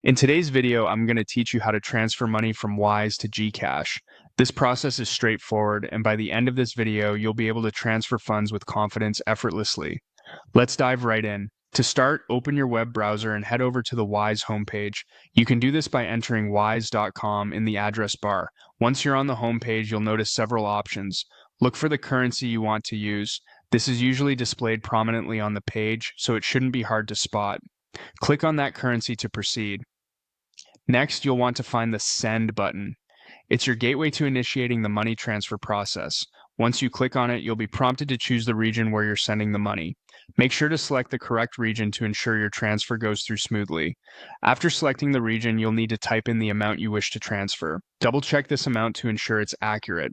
In today's video, I'm going to teach you how to transfer money from Wise to GCash. This process is straightforward, and by the end of this video, you'll be able to transfer funds with confidence effortlessly. Let's dive right in. To start, open your web browser and head over to the Wise homepage. You can do this by entering wise.com in the address bar. Once you're on the homepage, you'll notice several options. Look for the currency you want to use. This is usually displayed prominently on the page, so it shouldn't be hard to spot. Click on that currency to proceed. Next, you'll want to find the Send button. It's your gateway to initiating the money transfer process. Once you click on it, you'll be prompted to choose the region where you're sending the money. Make sure to select the correct region to ensure your transfer goes through smoothly. After selecting the region, you'll need to type in the amount you wish to transfer. Double check this amount to ensure it's accurate.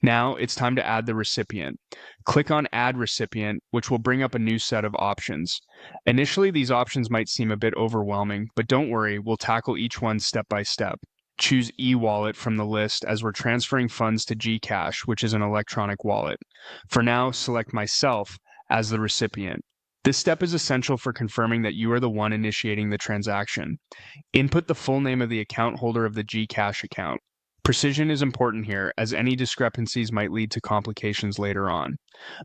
Now, it's time to add the recipient. Click on Add Recipient, which will bring up a new set of options. Initially, these options might seem a bit overwhelming, but don't worry, we'll tackle each one step by step. Choose e-wallet from the list as we're transferring funds to GCash, which is an electronic wallet. For now, select myself as the recipient. This step is essential for confirming that you are the one initiating the transaction. Input the full name of the account holder of the GCash account. Precision is important here, as any discrepancies might lead to complications later on.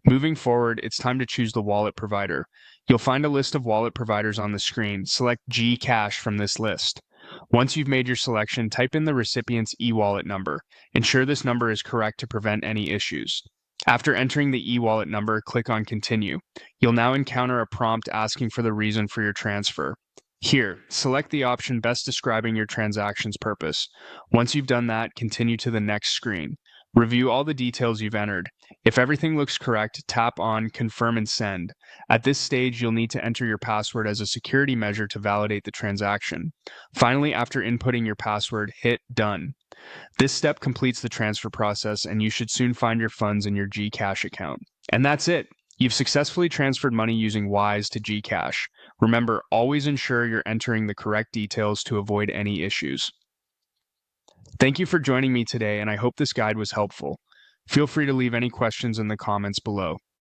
Moving forward, it's time to choose the wallet provider. You'll find a list of wallet providers on the screen. Select GCash from this list. Once you've made your selection, type in the recipient's e-wallet number. Ensure this number is correct to prevent any issues. After entering the e-wallet number, click on Continue. You'll now encounter a prompt asking for the reason for your transfer. Here, select the option best describing your transaction's purpose. Once you've done that, continue to the next screen. Review all the details you've entered. If everything looks correct, tap on Confirm and Send. At this stage, you'll need to enter your password as a security measure to validate the transaction. Finally, after inputting your password, hit Done. This step completes the transfer process, and you should soon find your funds in your GCash account. And that's it. You've successfully transferred money using Wise to GCash. Remember, always ensure you're entering the correct details to avoid any issues. Thank you for joining me today, and I hope this guide was helpful. Feel free to leave any questions in the comments below.